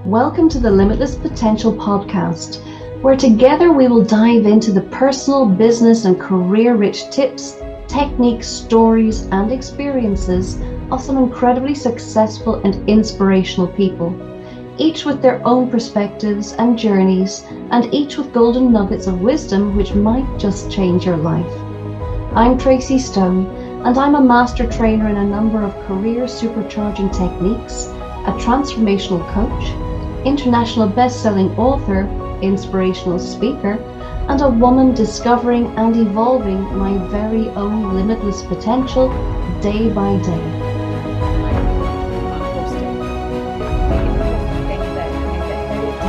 Welcome to the Limitless Potential podcast, where together we will dive into the personal, business, and career-rich tips, techniques, stories, and experiences of some incredibly successful and inspirational people, each with their own perspectives and journeys, and each with golden nuggets of wisdom which might just change your life. I'm Tracy Stone, and I'm a master trainer in a number of career supercharging techniques, a transformational coach, international best-selling author, inspirational speaker, and a woman discovering and evolving my very own limitless potential day by day.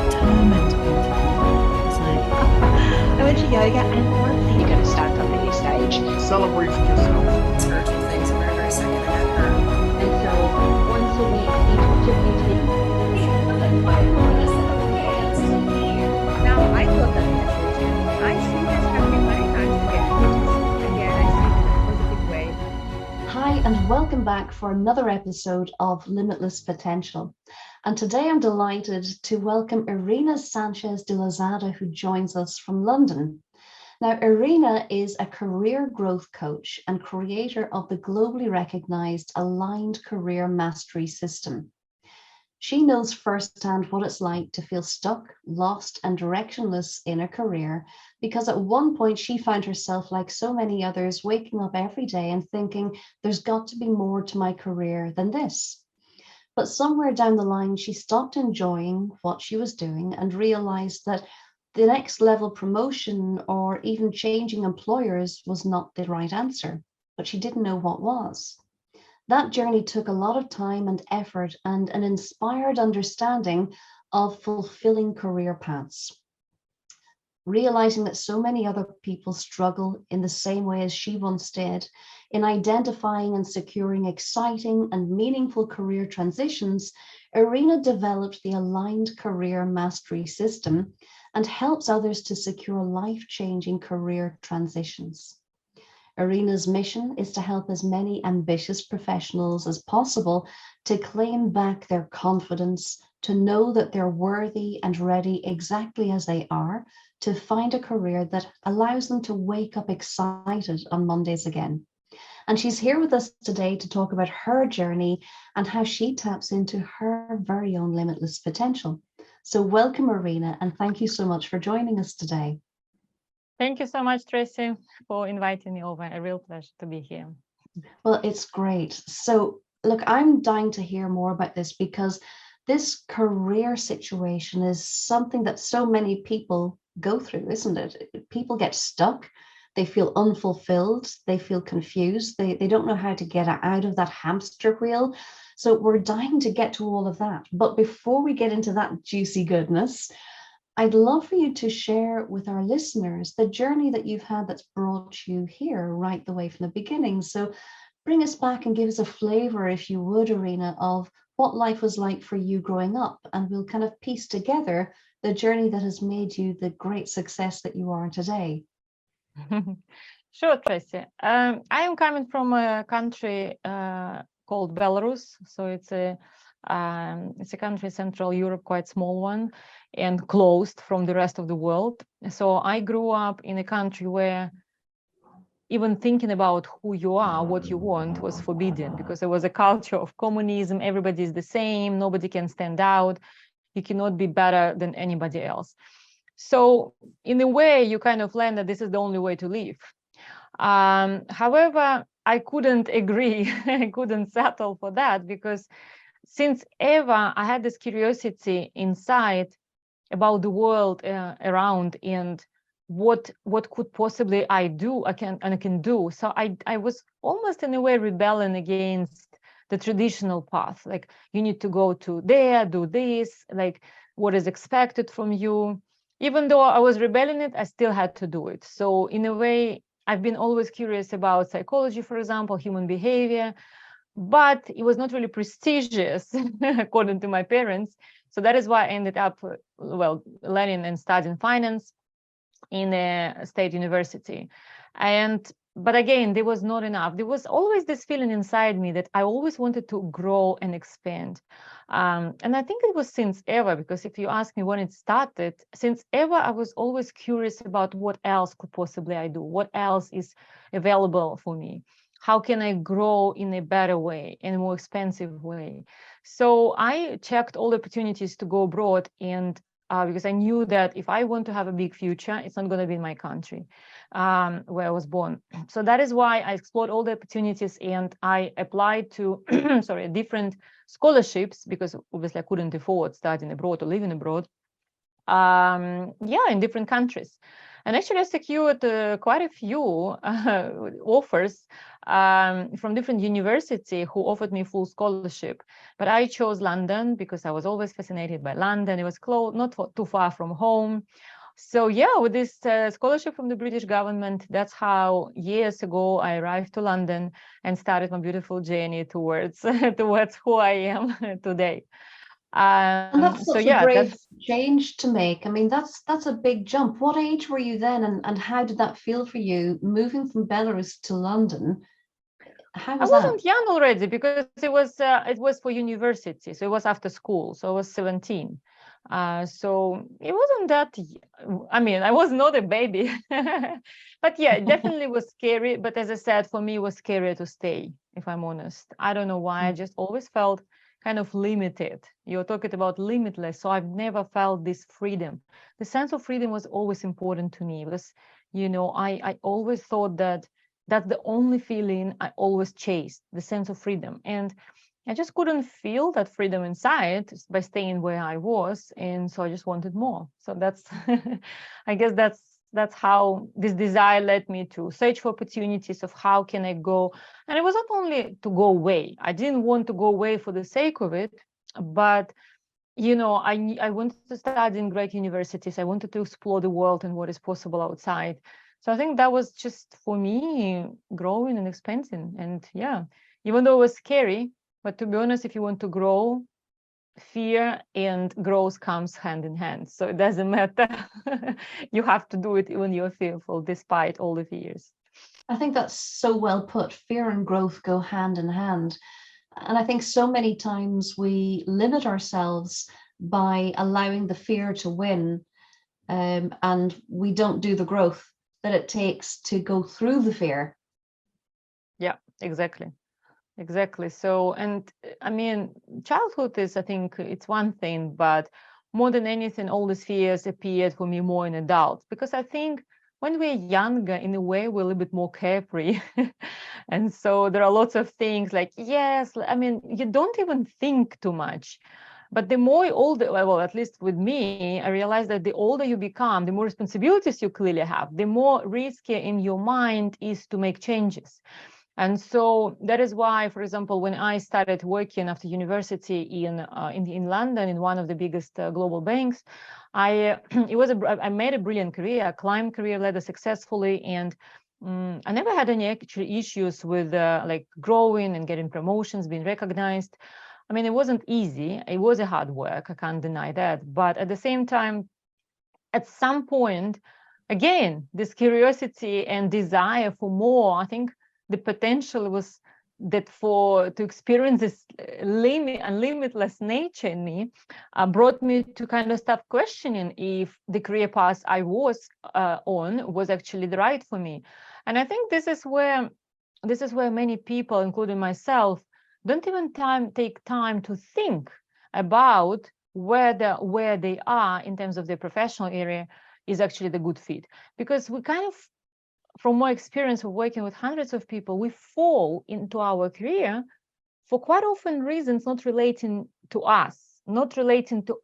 Determined. It's like, I went to yoga and one thing. You're going to stand up at your stage. Celebrate yourself. Spiritual things are very, very secondhand. And so once a week, each of you take. Now I got that message and I see this happening many times again. Again, I see it in a positive way. Hi, and welcome back for another episode of Limitless Potential. And today I'm delighted to welcome Irina Sanchez de Lozada, who joins us from London. Now, Irina is a career growth coach and creator of the globally recognized Aligned Career Mastery System. She knows firsthand what it's like to feel stuck, lost, and directionless in a career, because at one point she found herself, like so many others, waking up every day and thinking, there's got to be more to my career than this. But somewhere down the line, she stopped enjoying what she was doing and realized that the next level promotion or even changing employers was not the right answer, but she didn't know what was. That journey took a lot of time and effort and an inspired understanding of fulfilling career paths. Realizing that so many other people struggle in the same way as she once did in identifying and securing exciting and meaningful career transitions, Irina developed the Aligned Career Mastery System and helps others to secure life-changing career transitions. Irina's mission is to help as many ambitious professionals as possible to claim back their confidence, to know that they're worthy and ready exactly as they are, to find a career that allows them to wake up excited on Mondays again. And she's here with us today to talk about her journey and how she taps into her very own limitless potential. So welcome, Irina, and thank you so much for joining us today. Thank you so much, Tracy, for inviting me over. A real pleasure to be here. Well, it's great. So, look, I'm dying to hear more about this because this career situation is something that so many people go through, isn't it? People get stuck. They feel unfulfilled. They feel confused. They don't know how to get out of that hamster wheel. So we're dying to get to all of that. But before we get into that juicy goodness, I'd love for you to share with our listeners the journey that you've had that's brought you here right the way from the beginning. So bring us back and give us a flavor, if you would, Irina, of what life was like for you growing up. And we'll kind of piece together the journey that has made you the great success that you are today. Sure, Tracy. I am coming from a country called Belarus. So it's a country, Central Europe, quite small one, and closed from the rest of the world. So I grew up in a country where even thinking about who you are, what you want, was forbidden, because there was a culture of communism. Everybody is the same. Nobody can stand out. You cannot be better than anybody else. So in a way, you kind of learn that this is the only way to live. However, I couldn't agree. I couldn't settle for that, because since ever, I had this curiosity inside about the world around and what could possibly I can do. So I was almost in a way rebelling against the traditional path. Like, you need to go to there, do this, like what is expected from you. Even though I was rebelling it, I still had to do it. So in a way, I've been always curious about psychology, for example, human behavior, but it was not really prestigious according to my parents. So that is why I ended up, learning and studying finance in a state university. But again, there was not enough. There was always this feeling inside me that I always wanted to grow and expand. And I think it was since ever, because if you ask me when it started, since ever, I was always curious about what else could possibly I do, what else is available for me. How can I grow in a better way, in a more expensive way? So I checked all the opportunities to go abroad, and because I knew that if I want to have a big future, it's not going to be in my country where I was born. So that is why I explored all the opportunities, and I applied to different scholarships, because obviously I couldn't afford studying abroad or living abroad. In different countries. And actually I secured quite a few offers from different university who offered me full scholarship. But I chose London because I was always fascinated by London. It was close, not too far from home. So yeah, with this scholarship from the British government, that's how years ago I arrived to London and started my beautiful journey towards towards who I am today. And that's So such a yeah, brave that's change to make. I mean, that's a big jump. What age were you then, and how did that feel for you moving from Belarus to London? How I was that? wasn't young already, because it was for university, so it was after school, so I was 17. So it wasn't that. I mean, I was not a baby, but yeah, it definitely was scary. But as I said, for me, it was scarier to stay. If I'm honest, I don't know why. I just always felt kind of limited. You're talking about limitless, so I've never felt this freedom. The sense of freedom was always important to me, because I always thought that that's the only feeling I always chased, the sense of freedom. And I just couldn't feel that freedom inside by staying where I was. And so I just wanted more. So that's, I guess that's how this desire led me to search for opportunities of how can I go. And it was not only to go away. I didn't want to go away for the sake of it, but I wanted to study in great universities. I wanted to explore the world and what is possible outside. So I think that was just for me growing and expanding. And yeah, even though it was scary, but to be honest, if you want to grow, fear and growth comes hand in hand. So it doesn't matter. You have to do it even you're fearful, despite all the fears. I think that's so well put. Fear and growth go hand in hand. And I think so many times we limit ourselves by allowing the fear to win, and we don't do the growth that it takes to go through the fear. Yeah, exactly. Exactly. So, and I mean, childhood is, I think it's one thing, but more than anything, all these fears appeared for me more in adults, because I think when we're younger, in a way, we're a little bit more carefree. And so there are lots of things like, yes, I mean, you don't even think too much. But the more older, well, at least with me, I realized that the older you become, the more responsibilities you clearly have, the more risky in your mind is to make changes. And so that is why, for example, when I started working after university in London in one of the biggest global banks, I made a brilliant career, I climbed career ladder successfully, and I never had any actually issues with like growing and getting promotions, being recognized. I mean, it wasn't easy. It was a hard work. I can't deny that. But at the same time, at some point, again, this curiosity and desire for more, I think the potential was that to experience this limitless nature in me brought me to kind of start questioning if the career path I was on was actually the right for me. And I think this is where many people, including myself, don't even take time to think about where they are in terms of their professional area is actually the good fit. Because we kind of, from my experience of working with hundreds of people, we fall into our career for quite often reasons not relating to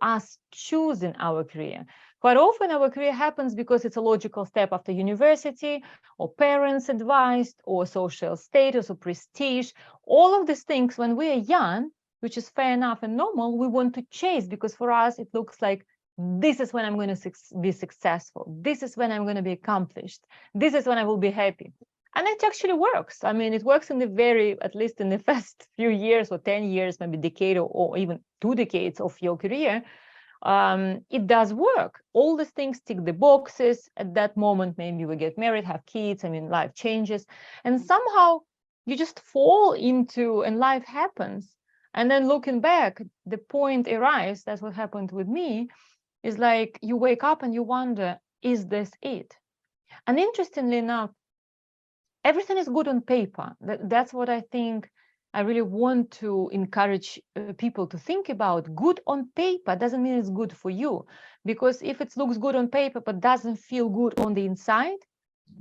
us choosing our career. Quite often our career happens because it's a logical step after university, or parents advised, or social status, or prestige. All of these things, when we are young, which is fair enough and normal, we want to chase, because for us it looks like this is when I'm going to be successful. This is when I'm going to be accomplished. This is when I will be happy. And it actually works. I mean, it works in at least in the first few years or 10 years, maybe decade or even 2 decades of your career. It does work. All these things tick the boxes. At that moment, maybe we get married, have kids. I mean, life changes. And somehow you just fall into, and life happens. And then looking back, the point arrives, that's what happened with me, is like you wake up and you wonder, is this it? And interestingly enough, everything is good on paper. That's what I think I really want to encourage people to think about. Good on paper doesn't mean it's good for you, because if it looks good on paper but doesn't feel good on the inside,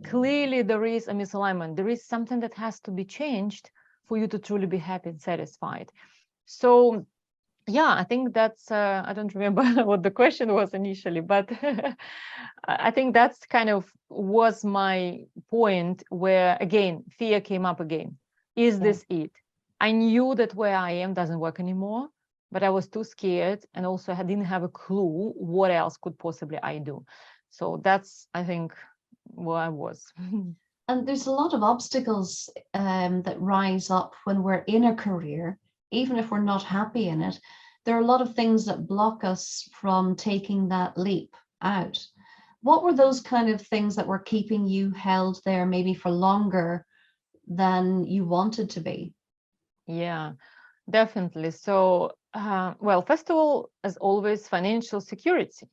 clearly there is a misalignment. There is something that has to be changed for you to truly be happy and satisfied. So yeah, I think that's, I don't remember what the question was initially, but I think that's kind of was my point where, again, fear came up again. Is this it? I knew that where I am doesn't work anymore, but I was too scared. And also I didn't have a clue what else could possibly I do. So that's, I think, where I was. And there's a lot of obstacles that rise up when we're in a career, even if we're not happy in it. There are a lot of things that block us from taking that leap out. What were those kind of things that were keeping you held there maybe for longer than you wanted to be? Yeah, definitely. So, well, first of all, as always, financial security.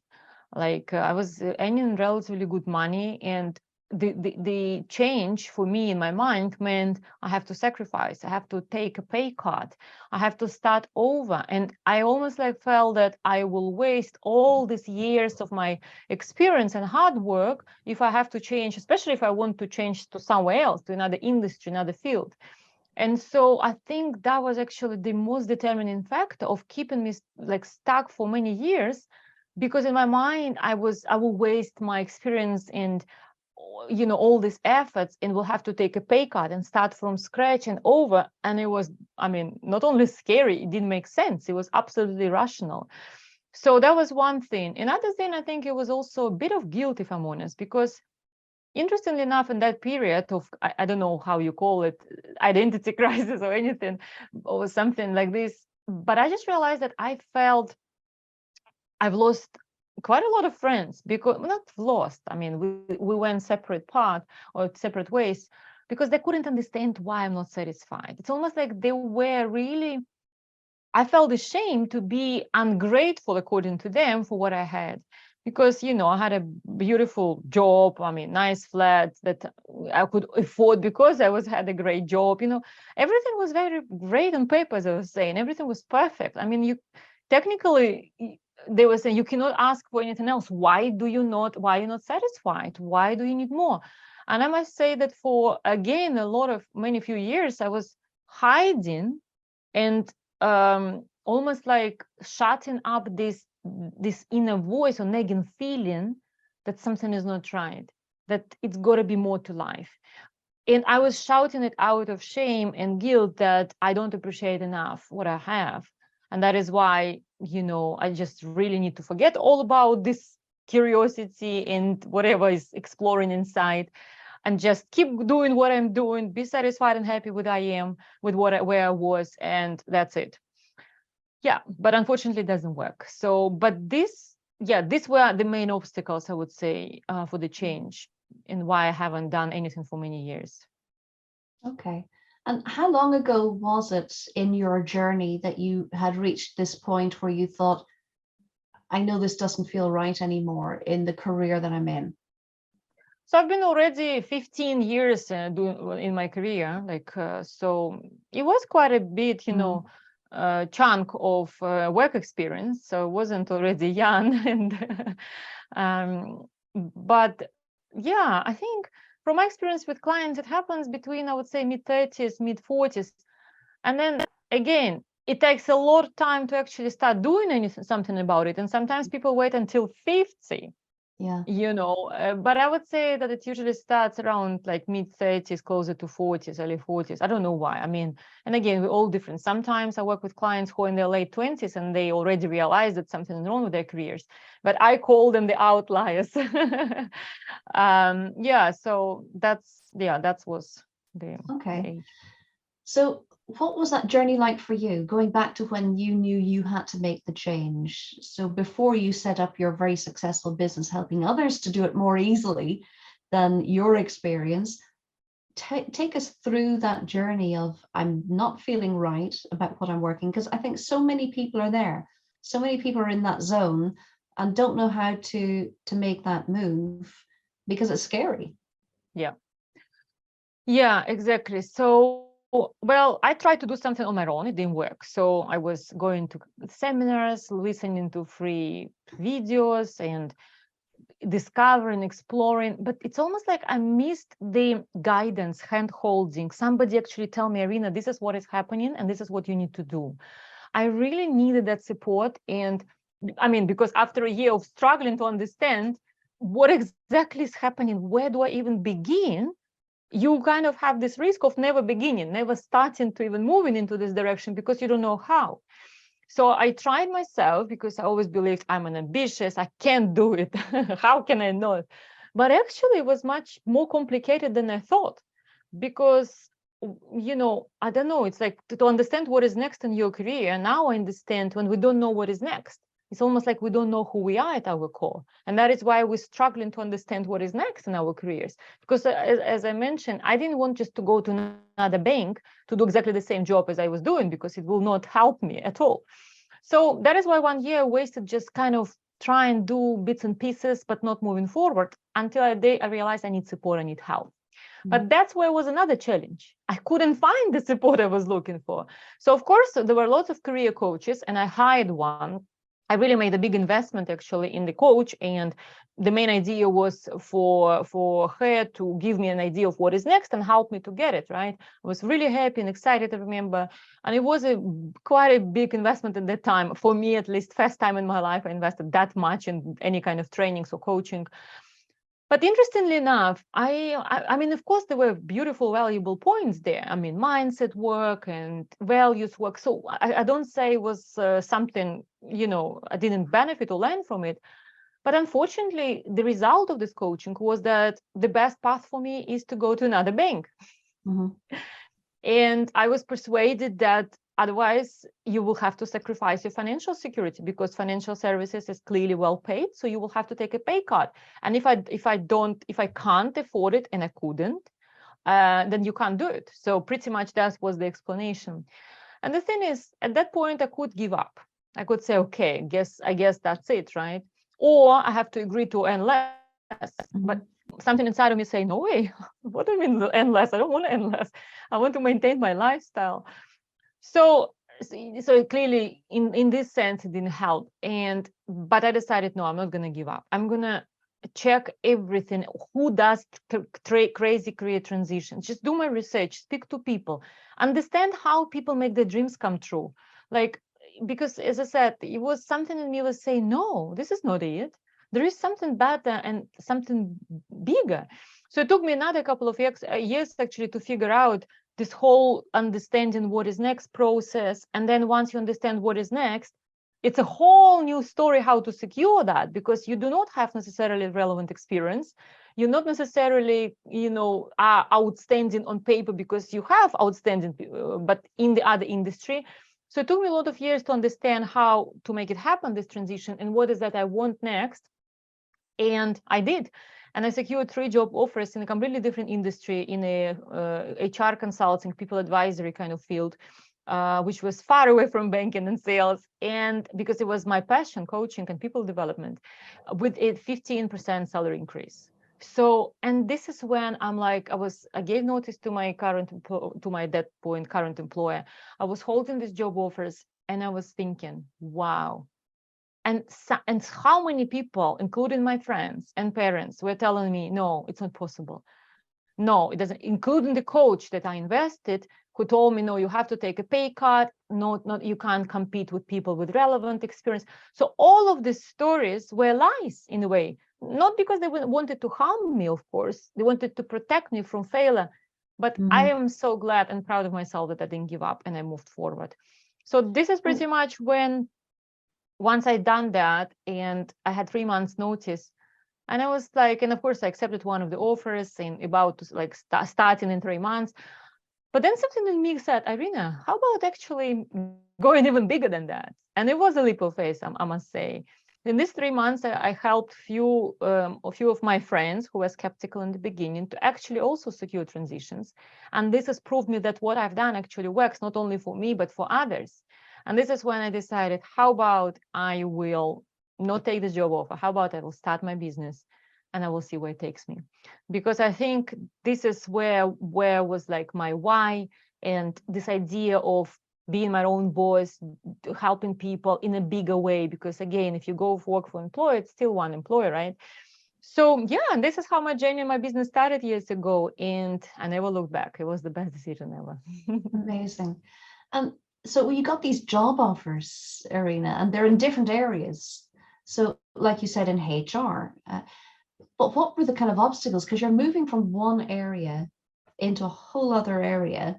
Like I was earning relatively good money, and the change for me in my mind meant I have to sacrifice, I have to take a pay cut, I have to start over. And I almost like felt that I will waste all these years of my experience and hard work if I have to change, especially if I want to change to somewhere else, to another industry, another field. And so I think that was actually the most determining factor of keeping me like stuck for many years, because in my mind I will waste my experience and all these efforts, and will have to take a pay cut and start from scratch and over. And it was, I mean, not only scary, it didn't make sense, it was absolutely rational. So that was one thing. Another thing, I think it was also a bit of guilt, if I'm honest, because interestingly enough, in that period of, I don't know how you call it, identity crisis or anything, or something like this, but I just realized that I felt I've lost quite a lot of friends, because not lost, I mean, we went separate path or separate ways, because they couldn't understand why I'm not satisfied. It's almost like they were really, I felt ashamed to be ungrateful according to them for what I had, because I had a beautiful job, I mean, nice flat that I could afford because I had a great job. Everything was very great on paper, as I was saying, everything was perfect. I mean, you technically, they were saying you cannot ask for anything else. Why are you not satisfied? Why do you need more? And I must say that for, again, many few years, I was hiding and almost like shutting up this inner voice or nagging feeling that something is not right, that it's got to be more to life. And I was shouting it out of shame and guilt that I don't appreciate enough what I have. And that is why, I just really need to forget all about this curiosity and whatever is exploring inside, and just keep doing what I'm doing, be satisfied and happy with I am, with where I was, and that's it. Yeah, but unfortunately it doesn't work. So, but these were the main obstacles, I would say, for the change, and why I haven't done anything for many years. Okay. And how long ago was it in your journey that you had reached this point where you thought, I know this doesn't feel right anymore in the career that I'm in? So I've been already 15 years doing in my career, so it was quite a bit, chunk of work experience. So I wasn't already young, and but yeah, I think from my experience with clients, it happens between, I would say, mid-30s, mid-40s, and then again, it takes a lot of time to actually start doing something about it. And sometimes people wait until 50. Yeah. But I would say that it usually starts around like mid-30s, closer to 40s, early 40s. I don't know why. I mean, and again, we're all different. Sometimes I work with clients who are in their late 20s and they already realize that something is wrong with their careers, but I call them the outliers. So that was the age. So what was that journey like for you, going back to when you knew you had to make the change? So before you set up your very successful business, helping others to do it more easily than your experience, take us through that journey of I'm not feeling right about what I'm working, because I think so many people are there. So many people are in that zone and don't know how to make that move because it's scary. Yeah. Yeah, exactly. So, well, I tried to do something on my own. It didn't work. So I was going to seminars, listening to free videos and discovering, exploring, but it's almost like I missed the guidance, hand holding. Somebody actually tell me, Irina, this is what is happening and this is what you need to do. I really needed that support. And I mean, because after a year of struggling to understand what exactly is happening, where do I even begin? You kind of have this risk of never beginning, never starting to even moving into this direction because you don't know how. So I tried myself because I always believed I'm an ambitious, I can't do it. How can I not? But actually, it was much more complicated than I thought because, I don't know, it's like to understand what is next in your career. Now I understand when we don't know what is next. It's almost like we don't know who we are at our core. And that is why we're struggling to understand what is next in our careers. Because as I mentioned, I didn't want just to go to another bank to do exactly the same job as I was doing because it will not help me at all. So that is why 1 year I wasted just kind of try and do bits and pieces, but not moving forward until I realized I need support, I need help. But that's where was another challenge. I couldn't find the support I was looking for. So of course, there were lots of career coaches and I hired one. I really made a big investment actually in the coach, and the main idea was for her to give me an idea of what is next and help me to get it right. I was really happy and excited, I remember, and it was quite a big investment at that time for me, at least first time in my life I invested that much in any kind of trainings or coaching. But interestingly enough, I mean, of course, there were beautiful, valuable points there. I mean, mindset work and values work. So I don't say it was something, I didn't benefit or learn from it. But unfortunately, the result of this coaching was that the best path for me is to go to another bank. Mm-hmm. And I was persuaded that otherwise you will have to sacrifice your financial security because financial services is clearly well paid. So you will have to take a pay cut. And if I can't afford it, and I couldn't, then you can't do it. So pretty much that was the explanation. And the thing is, at that point, I could give up. I could say, okay, I guess that's it, right? Or I have to agree to earn less. Mm-hmm. But something inside of me say, no way. What do you mean earn less? I don't want to earn less. I want to maintain my lifestyle. So clearly, in this sense, it didn't help. But I decided, no, I'm not going to give up. I'm going to check everything. Who does crazy career transitions? Just do my research, speak to people, understand how people make their dreams come true. Like, because as I said, it was something in me was saying, no, this is not it. There is something better and something bigger. So it took me another couple of years actually to figure out this whole understanding what is next process. And then once you understand what is next, it's a whole new story how to secure that, because you do not have necessarily relevant experience. You're not necessarily, are outstanding on paper because you have outstanding, but in the other industry. So it took me a lot of years to understand how to make it happen, this transition, and what is that I want next. And I did. And I secured 3 job offers in a completely different industry, in a HR consulting, people advisory kind of field, which was far away from banking and sales. And because it was my passion, coaching and people development, with a 15% salary increase. So, and this is when I'm like, I gave notice to my current employer. I was holding these job offers and I was thinking, wow. And how many people, including my friends and parents, were telling me, no, it's not possible. No, it doesn't, including the coach that I invested, who told me, no, you have to take a pay cut. Not you can't compete with people with relevant experience. So all of these stories were lies in a way, not because they wanted to harm me, of course. They wanted to protect me from failure. But I am so glad and proud of myself that I didn't give up and I moved forward. So this is pretty much when, once I'd done that and I had 3 months notice, and I was like, and of course I accepted one of the offers and about to like starting in 3 months. But then something in me said, Irina, how about actually going even bigger than that? And it was a leap of faith, I must say. In these 3 months, I helped a few of my friends who were skeptical in the beginning to actually also secure transitions. And this has proved me that what I've done actually works, not only for me, but for others. And this is when I decided, how about I will not take the job offer? How about I will start my business and I will see where it takes me? Because I think this is where was like my why, and this idea of being my own boss, helping people in a bigger way. Because again, if you go work for employer, it's still one employer, right? So yeah, and this is how my journey in my business started years ago, and I never looked back. It was the best decision ever. Amazing. And so you got these job offers, Irina, and they're in different areas. So like you said, in HR, but what were the kind of obstacles? Because you're moving from one area into a whole other area.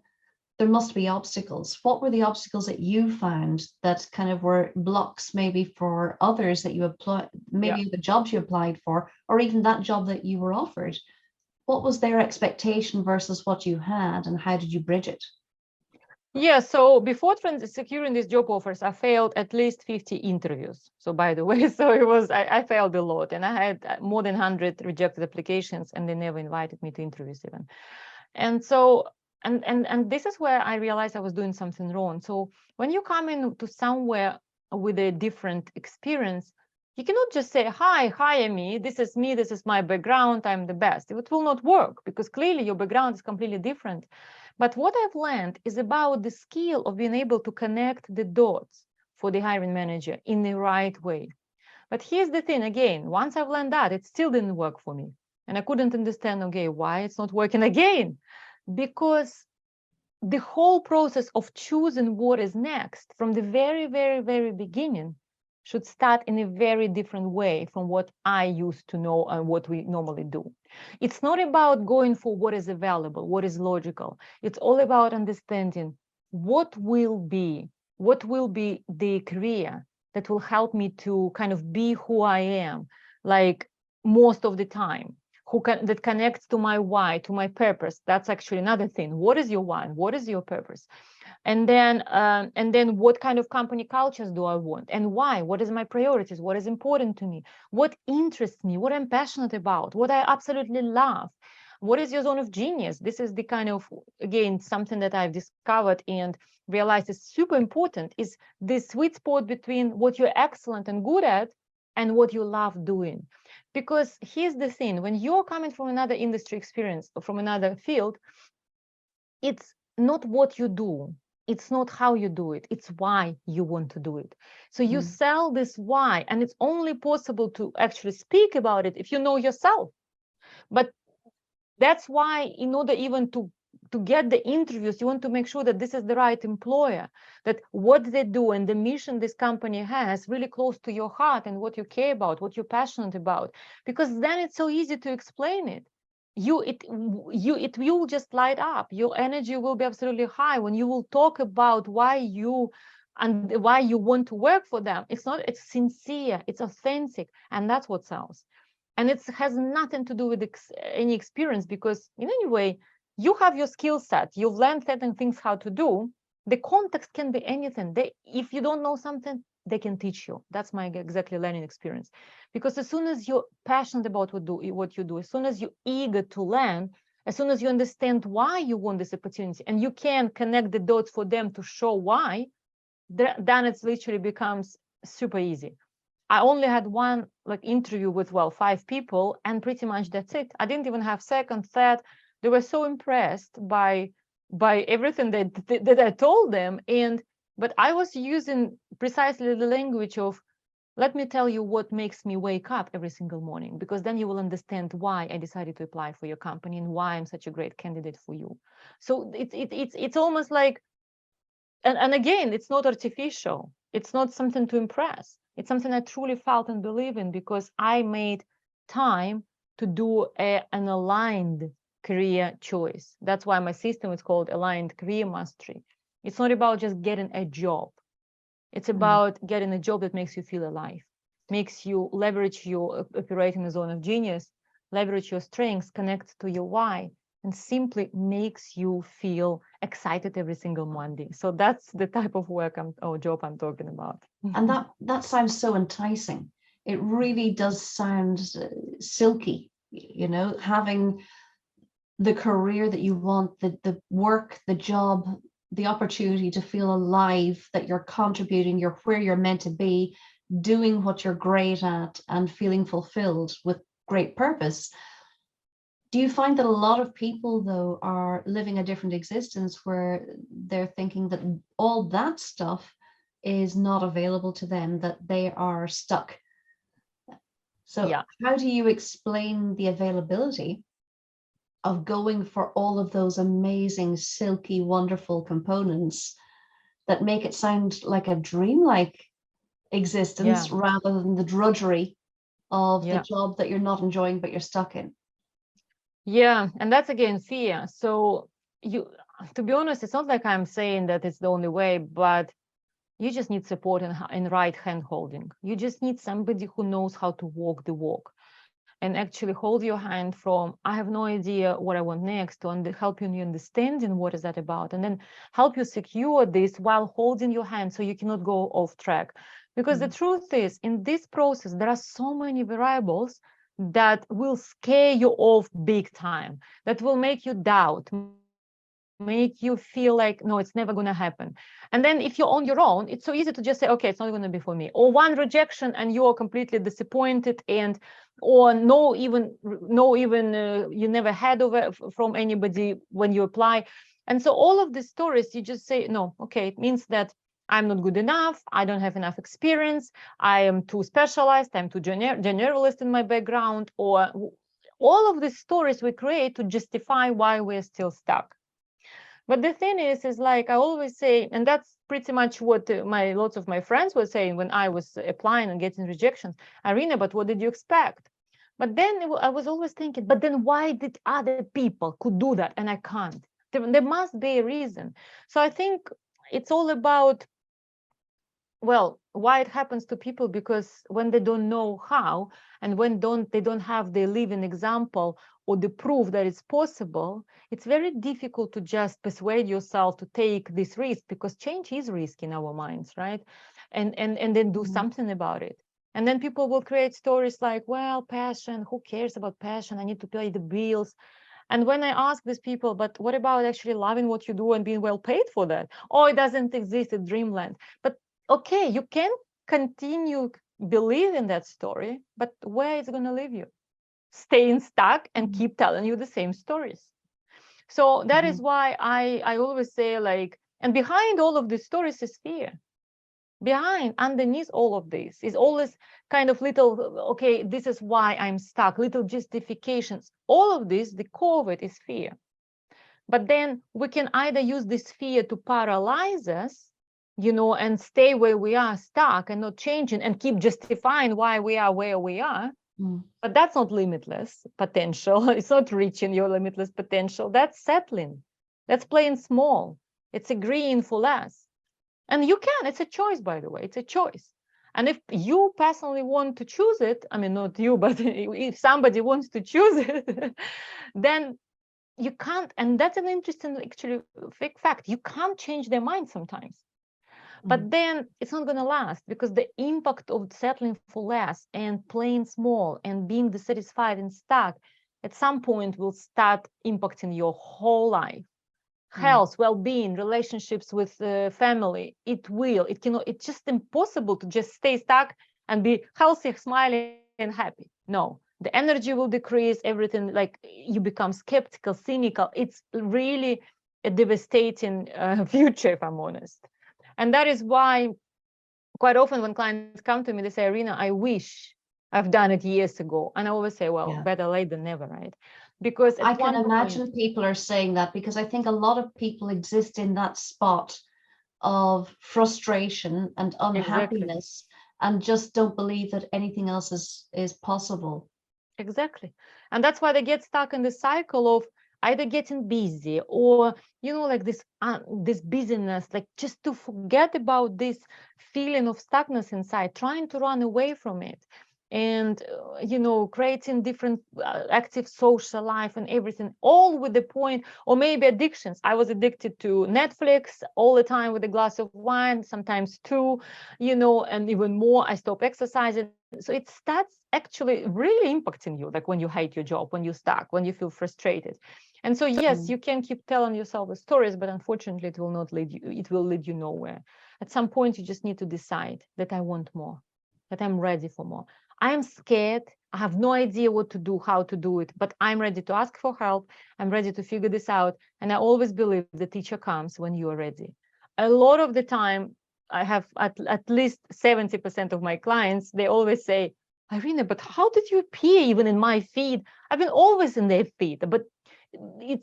There must be obstacles. What were the obstacles that you found that kind of were blocks maybe for others that you applied, maybe the jobs you applied for, or even that job that you were offered? What was their expectation versus what you had, and how did you bridge it? Yeah, so before securing these job offers, I failed at least 50 interviews. So by the way, so it was, I failed a lot, and I had more than 100 rejected applications, and they never invited me to interviews even. And so, and this is where I realized I was doing something wrong. So when you come into somewhere with a different experience, you cannot just say, hi, hire me, this is my background, I'm the best. It will not work, because clearly your background is completely different. But what I've learned is about the skill of being able to connect the dots for the hiring manager in the right way. But here's the thing, again, once I've learned that, it still didn't work for me. And I couldn't understand, okay, why it's not working again? Because the whole process of choosing what is next from the very, very, very beginning should start in a very different way from what I used to know and what we normally do. It's not about going for what is available, what is logical. It's all about understanding what will be the career that will help me to kind of be who I am, like most of the time. That connects to my why, to my purpose. That's actually another thing. What is your why? What is your purpose? And then what kind of company cultures do I want, and why? What is my priorities? What is important to me? What interests me? What I'm passionate about? What I absolutely love? What is your zone of genius? This is the kind of, again, something that I've discovered and realized is super important, is this sweet spot between what you're excellent and good at and what you love doing. Because here's the thing, when you're coming from another industry experience or from another field, it's not what you do, it's not how you do it, it's why you want to do it. So you sell this why, and it's only possible to actually speak about it if you know yourself. But that's why, in order even to get the interviews, you want to make sure that this is the right employer, that what they do and the mission this company has really close to your heart and what you care about, what you're passionate about, because then it's so easy to explain it. It will just light up. Your energy will be absolutely high when you will talk about why you want to work for them. It's sincere, it's authentic, and that's what sells. And it has nothing to do with any experience, because in any way, you have your skill set, you've learned certain things how to do. The context can be anything. If you don't know something, they can teach you. That's my exactly learning experience. Because as soon as you're passionate about what you do, as soon as you're eager to learn, as soon as you understand why you want this opportunity, and you can connect the dots for them to show why, then it literally becomes super easy. I only had one interview with 5 people, and pretty much that's it. I didn't even have second, third. They were so impressed by everything that I told them, but I was using precisely the language of, let me tell you what makes me wake up every single morning, because then you will understand why I decided to apply for your company and why I'm such a great candidate for you. So it's almost like, and again, it's not artificial. It's not something to impress. It's something I truly felt and believe in, because I made time to do an aligned career choice. That's why my system is called Aligned Career Mastery. It's not about just getting a job. It's about getting a job that makes you feel alive, makes you leverage your operating zone of genius, leverage your strengths, connect to your why, and simply makes you feel excited every single Monday. So that's the type of job I'm talking about. And that sounds so enticing. it really does sound silky, you know, having the career that you want, the work, the job, the opportunity to feel alive, that you're contributing, you're where you're meant to be, doing what you're great at, and feeling fulfilled with great purpose. Do you find that a lot of people, though, are living a different existence where they're thinking that all that stuff is not available to them, that they are stuck? So, Yeah. how do you explain the availability of going for all of those amazing, silky, wonderful components that make it sound like a dreamlike Yeah. existence rather than the drudgery of the Yeah. job that you're not enjoying but you're stuck in? Yeah. And that's again fear. So you, to be honest, it's not like I'm saying that it's the only way, but you just need support in right hand holding. You just need somebody who knows how to walk the walk and actually hold your hand from, I have no idea what I want next, to help you in understanding what is that about, and then help you secure this while holding your hand so you cannot go off track. Because the truth is, in this process, there are so many variables that will scare you off big time, that will make you doubt, make you feel like, no, it's never going to happen. And then if you're on your own, it's so easy to just say, okay, it's not going to be for me. Or one rejection and you're completely disappointed, and or no even you never had over from anybody when you apply. And so all of these stories, you just say, no, okay, it means that I'm not good enough, I don't have enough experience, I am too specialized, I'm too generalist in my background, or all of these stories we create to justify why we're still stuck. But the thing is like I always say, and that's pretty much what lots of my friends were saying when I was applying and getting rejections. Irina, but what did you expect? But then I was always thinking, but then why did other people could do that and I can't? There must be a reason. So I think it's all about, well, why it happens to people, because when they don't know how, and when they don't have the living example or the proof that it's possible, it's very difficult to just persuade yourself to take this risk, because change is risk in our minds, right? And then do something about it. And then people will create stories like, well, passion, who cares about passion, I need to pay the bills. And when I ask these people, but what about actually loving what you do and being well paid for that? Oh, it doesn't exist in dreamland. But okay, you can continue believing that story, but where is it going to leave you? Staying stuck and keep telling you the same stories. So that is why I always say, like, and behind all of these stories is fear. Underneath all of this is always kind of little, okay, this is why I'm stuck, little justifications. All of this, the core of it is fear. But then we can either use this fear to paralyze us, and stay where we are stuck and not changing and keep justifying why we are where we are. But that's not limitless potential. It's not reaching your limitless potential. That's settling. That's playing small. It's agreeing for less. And you can, it's a choice, by the way, it's a choice. And if you personally want to choose it, I mean, not you, but if somebody wants to choose it, then you can't. And that's an interesting, actually, fake fact. You can't change their mind sometimes. But then it's not going to last, because the impact of settling for less and playing small and being dissatisfied and stuck at some point will start impacting your whole life. Health, well-being, relationships with family. It's just impossible to just stay stuck and be healthy, smiling, and happy. No, the energy will decrease, everything, like you become skeptical, cynical. It's really a devastating future, if I'm honest. And that is why quite often when clients come to me, they say, Irina, I wish I've done it years ago. And I always say, well, better late than never, right? Because I can imagine people are saying that, because I think a lot of people exist in that spot of frustration and unhappiness, and just don't believe that anything else is possible. Exactly. And that's why they get stuck in the cycle of either getting busy or, like this busyness, like just to forget about this feeling of stuckness inside, trying to run away from it. and creating different active social life and everything, all with the point. Or maybe addictions. I was addicted to Netflix all the time with a glass of wine, sometimes two, and even more. I stopped exercising. So it starts actually really impacting you, like when you hate your job, when you're stuck, when you feel frustrated. And so yes, you can keep telling yourself the stories, but unfortunately it will not lead you, it will lead you nowhere. At some point you just need to decide that I want more, that I'm ready for more. I'm scared. I have no idea what to do, how to do it, but I'm ready to ask for help. I'm ready to figure this out. And I always believe the teacher comes when you are ready. A lot of the time, I have at least 70% of my clients, they always say, Irina, but how did you appear even in my feed? I've been always in their feed, but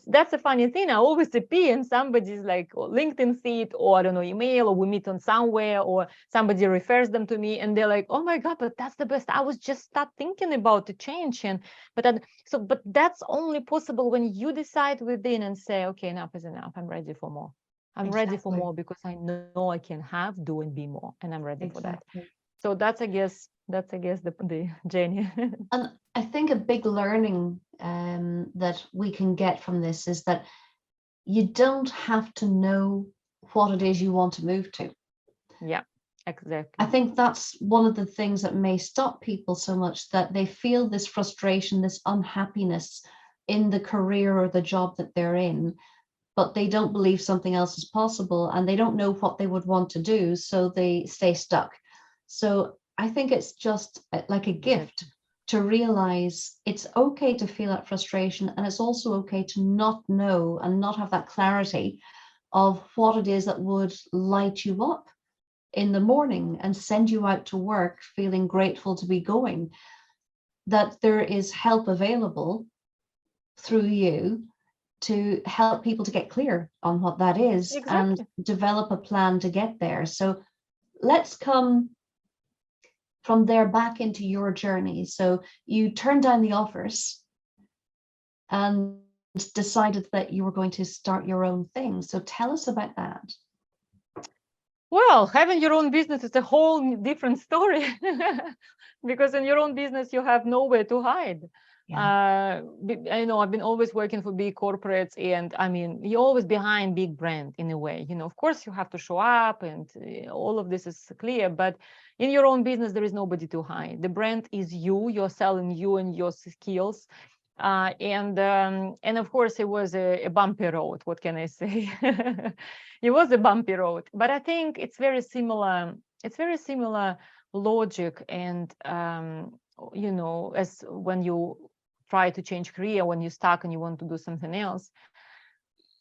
that's a funny thing. I always appear in somebody's like LinkedIn feed, or I don't know, email, or we meet on somewhere, or somebody refers them to me, and they're like, oh my God, but that's the best. I was just start thinking about the change. But that's only possible when you decide within and say, okay, enough is enough. I'm ready for more. I'm ready for more because I know I can have, do, and be more, and I'm ready for that. So that's I guess the journey. And I think a big learning that we can get from this is that you don't have to know what it is you want to move to. Yeah, exactly. I think that's one of the things that may stop people so much, that they feel this frustration, this unhappiness in the career or the job that they're in, but they don't believe something else is possible, and they don't know what they would want to do, so they stay stuck. So I think it's just like a gift to realize it's okay to feel that frustration, and it's also okay to not know and not have that clarity of what it is that would light you up in the morning and send you out to work feeling grateful to be going, that there is help available through you to help people to get clear on what that is and develop a plan to get there. So let's come from there back into your journey. So you turned down the offers and decided that you were going to start your own thing. So tell us about that. Well, having your own business is a whole different story because in your own business, you have nowhere to hide. Yeah. I know I've been always working for big corporates, and I mean, you're always behind big brand in a way. Of course you have to show up, and all of this is clear, but in your own business, there is nobody to hide. The brand is you, you're selling you and your skills. And of course, it was a bumpy road. What can I say? It was a bumpy road, but I think it's very similar. It's very similar logic, and as when you try to change career, when you're stuck and you want to do something else,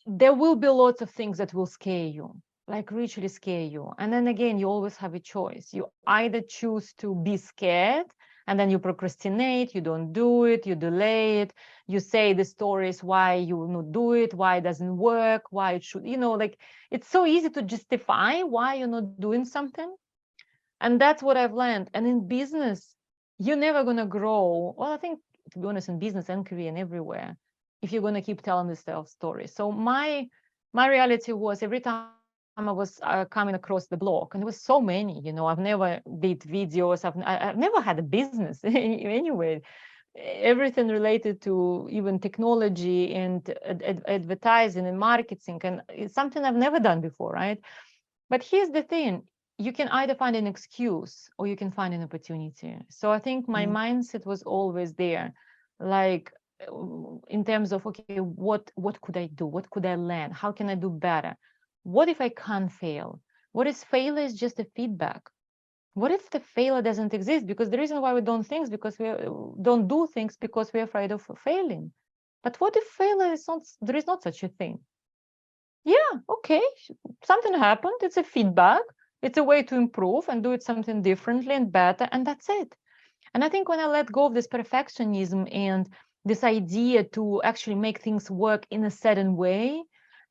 there will be lots of things that will scare you, like literally scare you. And then again, you always have a choice. You either choose to be scared, and then you procrastinate, you don't do it, you delay it, you say the stories why you will not do it, why it doesn't work, why it should, like it's so easy to justify why you're not doing something. And that's what I've learned. And in business, you're never going to grow. Well, I think, to be honest, in business and career and everywhere, if you're going to keep telling yourself stories. So my reality was, every time I was coming across the blog, and there was so many, I've never did videos. I've never had a business anyway. Everything related to even technology and advertising and marketing, and it's something I've never done before, right? But here's the thing. You can either find an excuse or you can find an opportunity. So I think my mindset was always there, like in terms of, okay, what could I do? What could I learn? How can I do better? What if I can't fail? What if failure is just a feedback? What if the failure doesn't exist? Because the reason why we don't don't do things because we're afraid of failing. But what if failure is not, there is not such a thing? Yeah, okay, something happened. It's a feedback. It's a way to improve and do it something differently and better, and that's it. And I think when I let go of this perfectionism and this idea to actually make things work in a certain way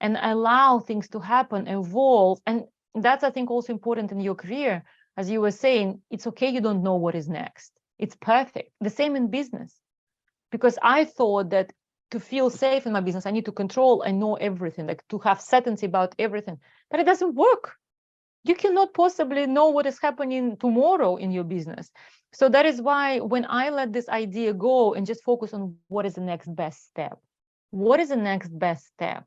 and allow things to happen, evolve, and that's, I think, also important in your career. As you were saying, it's okay you don't know what is next. It's perfect. The same in business. Because I thought that to feel safe in my business, I need to control and know everything, like to have certainty about everything. But it doesn't work. you cannot possibly know what is happening tomorrow in your business. So that is why when I let this idea go and just focus on what is the next best step, what is the next best step,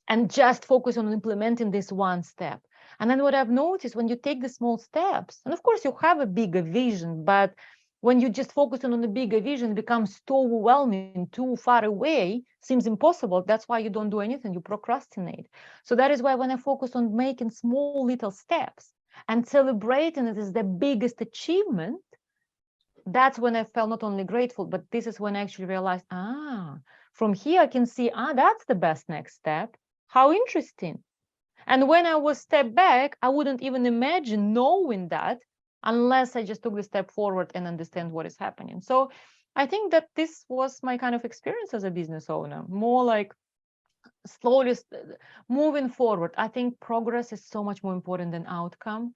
and just focus on implementing this one step. And then what I've noticed, when you take the small steps, and of course you have a bigger vision, but when you just focus on the bigger vision, it becomes too overwhelming, too far away, seems impossible. That's why you don't do anything, you procrastinate. So that is why when I focus on making small little steps and celebrating it as the biggest achievement, that's when I felt not only grateful, but this is when I actually realized, from here I can see, that's the best next step. How interesting. And when I was step back, I wouldn't even imagine knowing that unless I just took the step forward and understand what is happening. So I think that this was my kind of experience as a business owner, more like slowly moving forward. I think progress is so much more important than outcome,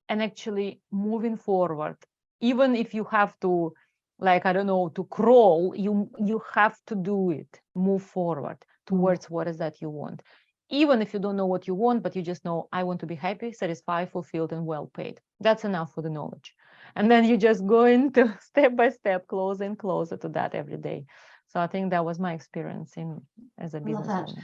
and actually moving forward, even if you have to, like, I don't know, to crawl, you have to do it, move forward towards what is that you want. Even if you don't know what you want, but you just know, I want to be happy, satisfied, fulfilled, and well paid. That's enough for the knowledge. And then you just go into step by step, closer and closer to that every day. So I think that was my experience as a business owner.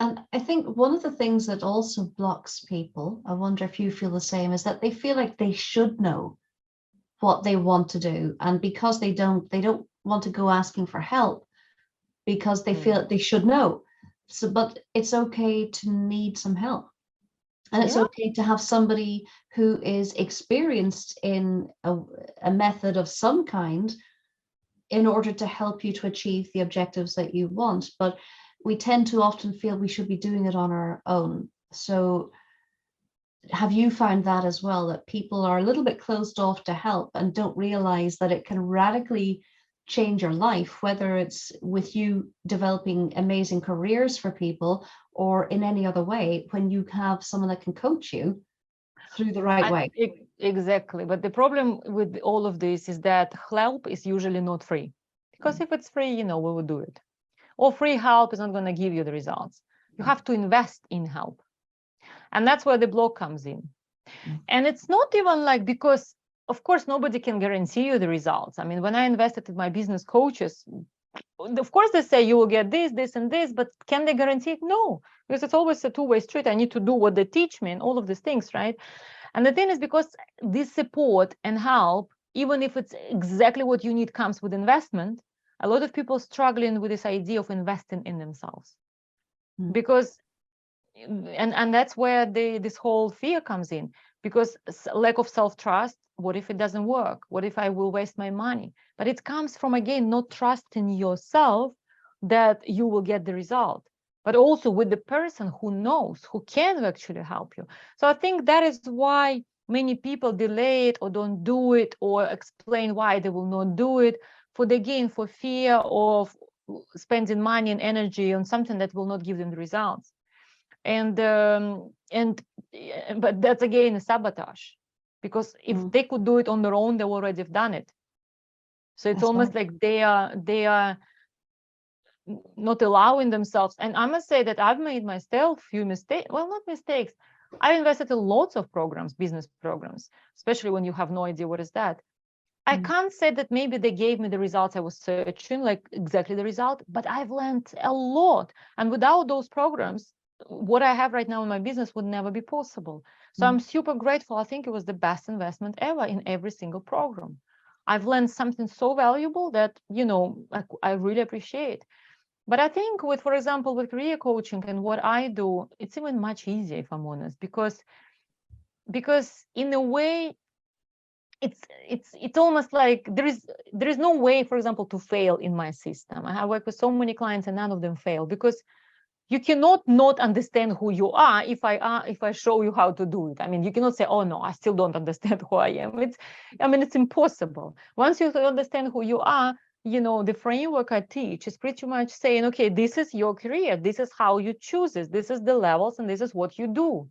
And I think one of the things that also blocks people, I wonder if you feel the same, is that they feel like they should know what they want to do. And because they don't want to go asking for help because they feel that they should know. So, but it's okay to need some help. And it's okay to have somebody who is experienced in a method of some kind in order to help you to achieve the objectives that you want. But we tend to often feel we should be doing it on our own. So have you found that as well, that people are a little bit closed off to help and don't realize that it can radically change your life, whether it's with you developing amazing careers for people or in any other way, when you have someone that can coach you through the right way? Exactly. But the problem with all of this is that help is usually not free. Because if it's free, we will do it. Or free help is not going to give you the results. You have to invest in help. And that's where the block comes in. And it's not even like, because of course, nobody can guarantee you the results. I mean, when I invested in my business coaches, of course they say you will get this, this, and this, but can they guarantee it? No, because it's always a two-way street. I need to do what they teach me and all of these things, right? And the thing is, because this support and help, even if it's exactly what you need, comes with investment, a lot of people struggling with this idea of investing in themselves. Because, and that's where this whole fear comes in, because lack of self-trust. What if it doesn't work? What if I will waste my money? But it comes from, again, not trusting yourself that you will get the result, but also with the person who knows, who can actually help you. So I think that is why many people delay it or don't do it, or explain why they will not do it, for fear of spending money and energy on something that will not give them the results. But that's again a sabotage, because if they could do it on their own, they would already have done it. So it's almost like they are not allowing themselves. And I must say that I've made myself few mistakes. Well, not mistakes. I invested in lots of programs, business programs, especially when you have no idea what is that. I can't say that maybe they gave me the results I was searching, like exactly the result, but I've learned a lot. And without those programs, what I have right now in my business would never be possible. So I'm super grateful. I think it was the best investment ever in every single program. I've learned something so valuable that, I really appreciate. But I think for example, with career coaching and what I do, it's even much easier, if I'm honest, because in a way, it's almost like there is no way, for example, to fail in my system. I work with so many clients and none of them fail, because you cannot not understand who you are if I show you how to do it. I mean, you cannot say, oh no, I still don't understand who I am. It's impossible. Once you understand who you are, the framework I teach is pretty much saying, okay, this is your career, this is how you choose it, this is the levels, and this is what you do.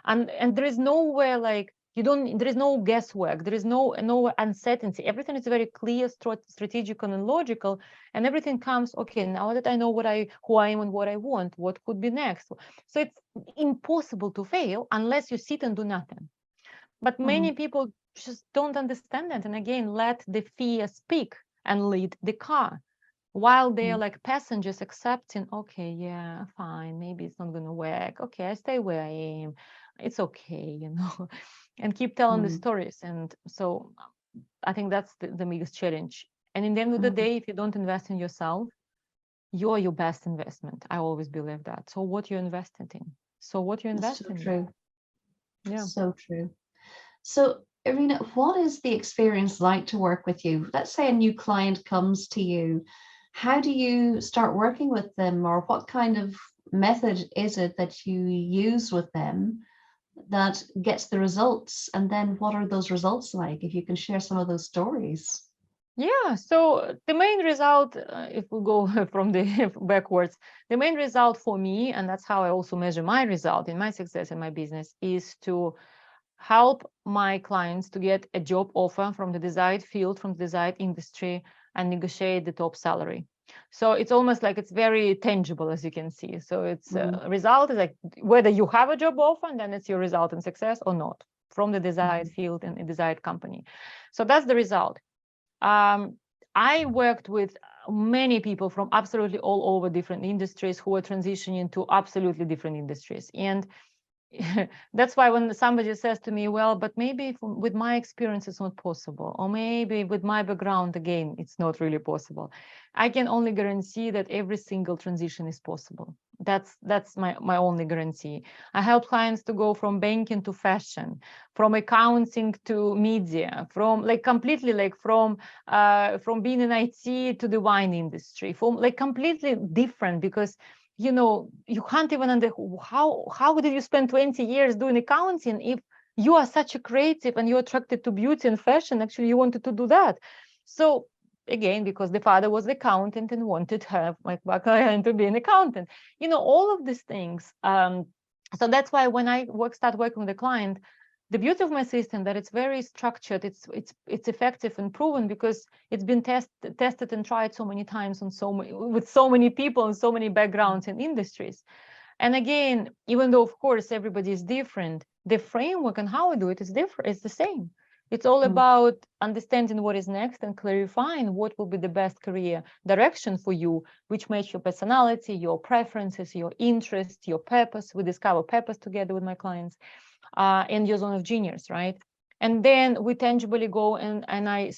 And there is nowhere like There is no guesswork, there is no uncertainty. Everything is very clear, strategic and logical, and everything comes, okay, now that I know who I am and what I want, what could be next. So it's impossible to fail unless you sit and do nothing. But many people just don't understand that, and again, let the fear speak and lead the car, while they're like passengers accepting, okay, yeah, fine, maybe it's not going to work, okay, I stay where I am, it's okay, and keep telling the stories. And so I think that's the biggest challenge. And in the end of the day, if you don't invest in yourself, you're your best investment. I always believe that. So what you're invested in, So true. Yeah. So true. So Irina, what is the experience like to work with you? Let's say a new client comes to you. How do you start working with them, or what kind of method is it that you use with them that gets the results? And then what are those results like? If you can share some of those stories. Yeah, so the main result, if we go from the backwards, the main result for me, and that's how I also measure my result in my success in my business, is to help my clients to get a job offer from the desired field, from the desired industry, and negotiate the top salary. So it's almost like it's very tangible, as you can see. So it's a result is like whether you have a job offer, and then it's your result in success, or not, from the desired field and the desired company. So that's the result. I worked with many people from absolutely all over different industries who are transitioning to absolutely different industries. And that's why when somebody says to me, well, but maybe with my experience, it's not possible, or maybe with my background, again, it's not really possible, I can only guarantee that every single transition is possible. That's my only guarantee. I help clients to go from banking to fashion, from accounting to media, from like completely like from being in IT to the wine industry, from like completely different, because you can't even how did you spend 20 years doing accounting if you are such a creative and you're attracted to beauty and fashion? Actually, you wanted to do that. So again, because the father was the accountant and wanted her, my client, to be an accountant, all of these things. So that's why when I start working with a client, the beauty of my system that it's very structured, it's effective and proven because it's been tested and tried so many times with so many people and so many backgrounds and industries. And again, even though of course everybody is different, the framework and how I do it is different. It's the same. It's all about understanding what is next and clarifying what will be the best career direction for you, which match your personality, your preferences, your interests, your purpose. We discover purpose together with my clients. In your zone of genius, right? And then we tangibly go and I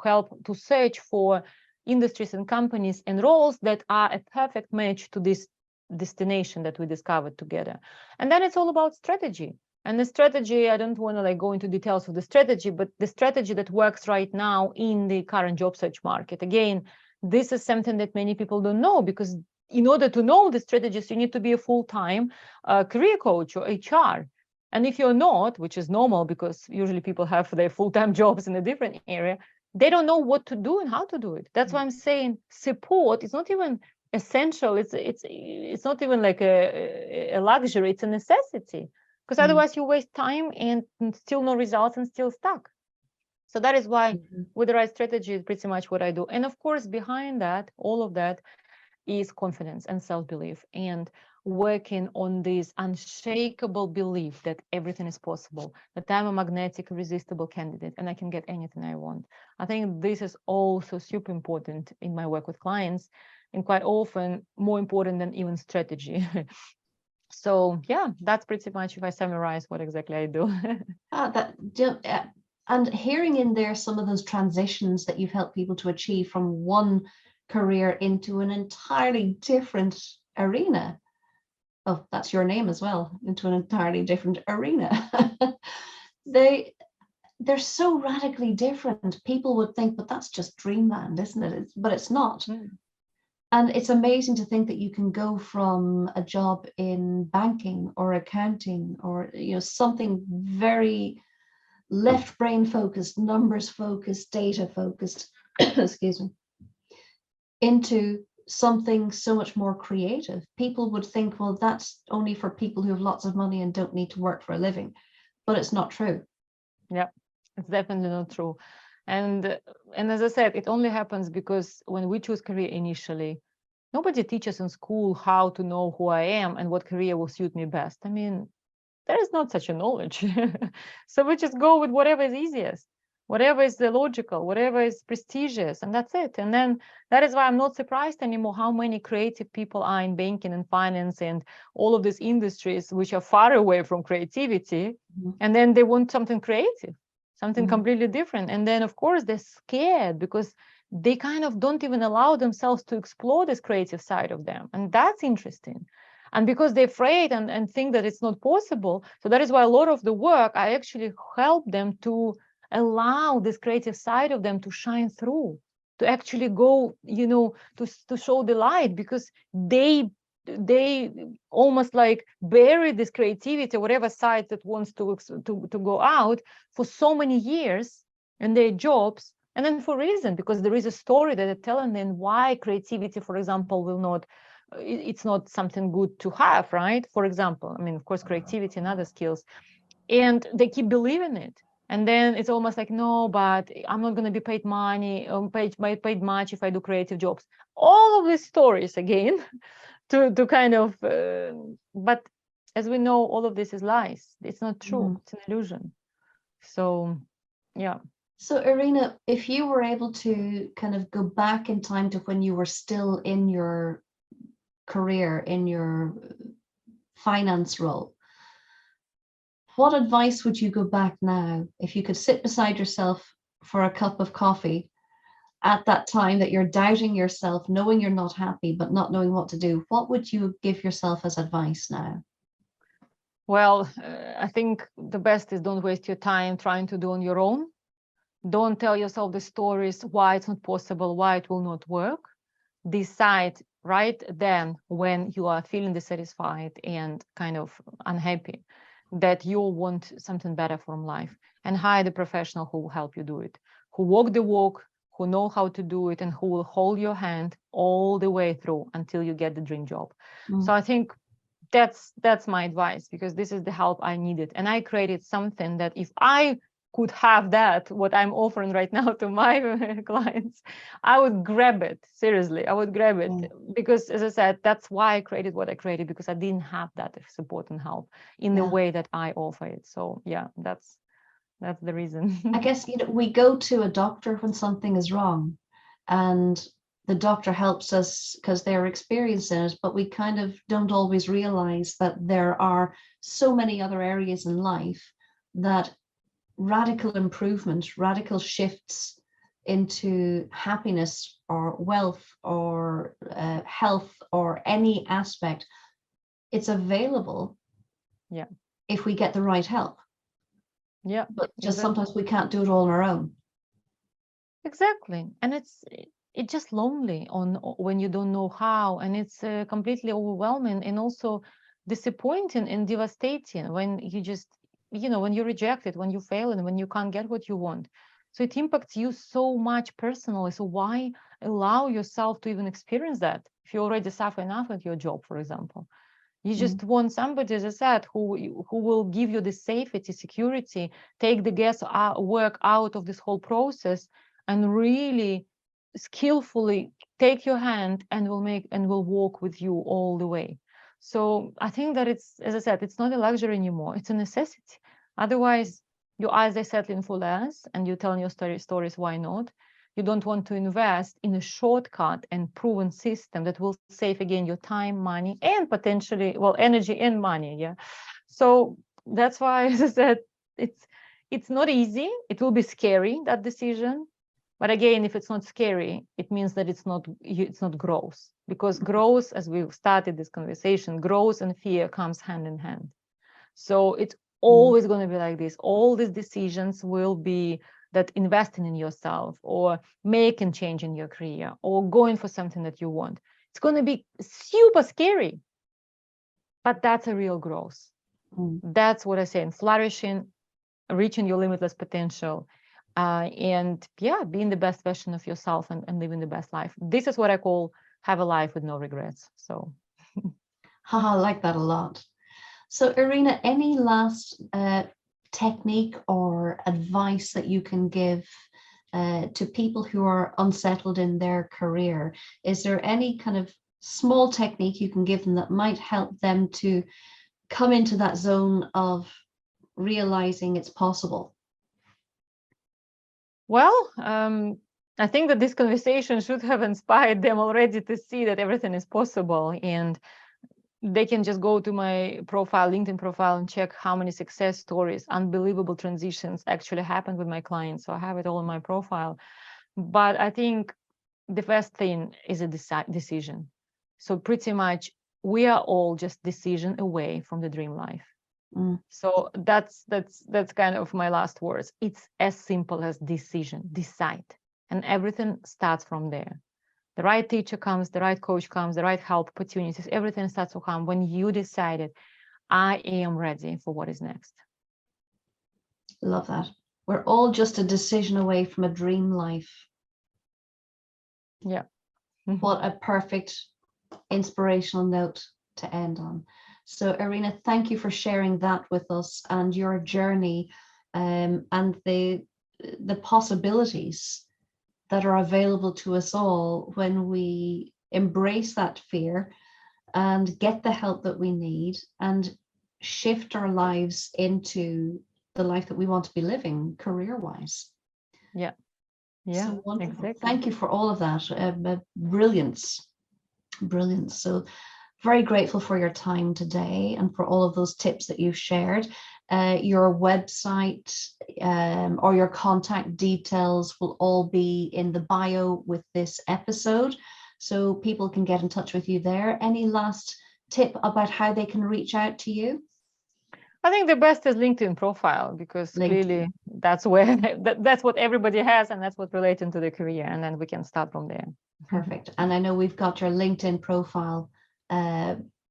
help to search for industries and companies and roles that are a perfect match to this destination that we discovered together. And then it's all about strategy. And the strategy, I don't want to go into details of the strategy, but the strategy that works right now in the current job search market. Again, this is something that many people don't know, because in order to know the strategies, you need to be a full-time career coach or HR. And if you're not, which is normal because usually people have their full-time jobs in a different area, they don't know what to do and how to do it. That's why I'm saying support is not even essential. It's not even like a luxury. It's a necessity, because otherwise you waste time and still no results and still stuck. So that is why with the right strategy is pretty much what I do. And of course, behind that, all of that is confidence and self-belief, and working on this unshakable belief that everything is possible, that I'm a magnetic, irresistible candidate and I can get anything I want. I think this is also super important in my work with clients, and quite often more important than even strategy. So yeah, that's pretty much, if I summarize, what exactly I do. And hearing in there some of those transitions that you've helped people to achieve from one career into an entirely different arena. Oh, that's your name as well, into an entirely different arena. They're so radically different. People would think, but that's just dreamland, isn't it? But it's not. And it's amazing to think that you can go from a job in banking or accounting or something very left brain focused, numbers focused, data focused, excuse me, into something so much more creative. People would think, well, that's only for people who have lots of money and don't need to work for a living, but it's not true. Yeah, it's definitely not true. And as I said, it only happens because when we choose career initially, nobody teaches in school how to know who I am and what career will suit me best. I mean, there is not such a knowledge. So we just go with whatever is easiest, whatever is the logical, whatever is prestigious, and that's it. And then that is why I'm not surprised anymore how many creative people are in banking and finance and all of these industries which are far away from creativity. Mhm. And then they want something creative, something Mhm. completely different. And then, of course, they're scared because they kind of don't even allow themselves to explore this creative side of them. And that's interesting. And because they're afraid and think that it's not possible, so that is why a lot of the work, I actually help them to allow this creative side of them to shine through, to actually go, to show the light, because they almost like bury this creativity, whatever side that wants to go out, for so many years in their jobs. And then for reason, because there is a story that they're telling them why creativity, for example, will not, it's not something good to have, right? For example, I mean, of course, creativity and other skills, and they keep believing it. And then it's almost like, no, but I'm not going to be paid money, paid much if I do creative jobs. All of these stories again, to kind of, but as we know, all of this is lies. It's not true. It's an illusion. So, yeah. So, Irina, if you were able to kind of go back in time to when you were still in your career, in your finance role, what advice would you go back now if you could sit beside yourself for a cup of coffee at that time that you're doubting yourself, knowing you're not happy, but not knowing what to do? What would you give yourself as advice now? Well, I think the best is don't waste your time trying to do on your own. Don't tell yourself the stories why it's not possible, why it will not work. Decide right then, when you are feeling dissatisfied and kind of unhappy, that you want something better from life, and hire the professional who will help you do it, who walk the walk, who know how to do it, and who will hold your hand all the way through until you get the dream job. So I think that's my advice, because this is the help I needed. And I created something that if I could have that, what I'm offering right now to my clients, I would grab it. Seriously, I would grab it. Because as I said, that's why I created what I created, because I didn't have that support and help in the way that I offer it. So yeah, that's the reason. I guess, we go to a doctor when something is wrong, and the doctor helps us because they're experienced in it, but we kind of don't always realize that there are so many other areas in life that radical improvement, radical shifts into happiness or wealth or health or any aspect, it's available if we get the right help. Yeah, but just sometimes we can't do it all on our own. Exactly. And it's just lonely when you don't know how, and it's completely overwhelming, and also disappointing and devastating when you just, when you're rejected, when you fail, and when you can't get what you want. So it impacts you so much personally. So why allow yourself to even experience that if you already suffer enough at your job, for example? You just want somebody, as I said, who will give you the safety, security, take the work out of this whole process, and really skillfully take your hand and will walk with you all the way. So I think that it's, as I said, it's not a luxury anymore. It's a necessity. Otherwise, your eyes are settling for less, and you're telling your stories. Why not? You don't want to invest in a shortcut and proven system that will save again your time, money, and potentially, well, energy and money. Yeah. So that's why, as I said, it's not easy. It will be scary, that decision. But again, if it's not scary, it means that it's not growth, because growth, as we've started this conversation, growth and fear comes hand in hand. So it's always going to be like this. All these decisions will be that investing in yourself, or making change in your career, or going for something that you want. It's going to be super scary, but that's a real growth. That's what I say, in flourishing, reaching your limitless potential, and being the best version of yourself, and living the best life. This is what I call have a life with no regrets. So I like that a lot. So Irina, any last technique or advice that you can give to people who are unsettled in their career? Is there any kind of small technique you can give them that might help them to come into that zone of realizing it's possible? Well, I think that this conversation should have inspired them already to see that everything is possible, and they can just go to my profile, LinkedIn profile, and check how many success stories, unbelievable transitions actually happened with my clients. So I have it all in my profile. But I think the first thing is a decision. So pretty much we are all just decision away from the dream life. So that's kind of my last words. It's as simple as decision, decide, and everything starts from there. The right teacher comes, the right coach comes, the right help opportunities, everything starts to come when you decided, I am ready for what is next. Love that. We're all just a decision away from a dream life. Yeah. What a perfect inspirational note to end on. So Irina, thank you for sharing that with us and your journey, and the possibilities that are available to us all when we embrace that fear and get the help that we need and shift our lives into the life that we want to be living career-wise. Yeah. Yeah, so wonderful. exactly. Thank you for all of that. Brilliance. So very grateful for your time today and for all of those tips that you've shared. Your website or your contact details will all be in the bio with this episode, so people can get in touch with you there. Any last tip about how they can reach out to you? I think the best is LinkedIn profile, because clearly that's where that's what everybody has, and that's what relating to the career, and then we can start from there. Perfect. And I know we've got your LinkedIn profile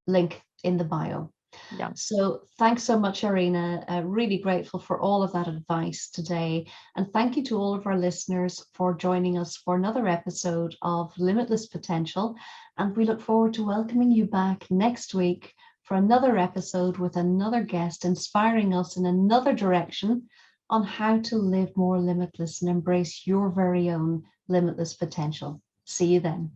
link in the bio. Yeah. So thanks so much, Irina. Really grateful for all of that advice today. And thank you to all of our listeners for joining us for another episode of Limitless Potential. And we look forward to welcoming you back next week for another episode with another guest inspiring us in another direction on how to live more limitless and embrace your very own limitless potential. See you then.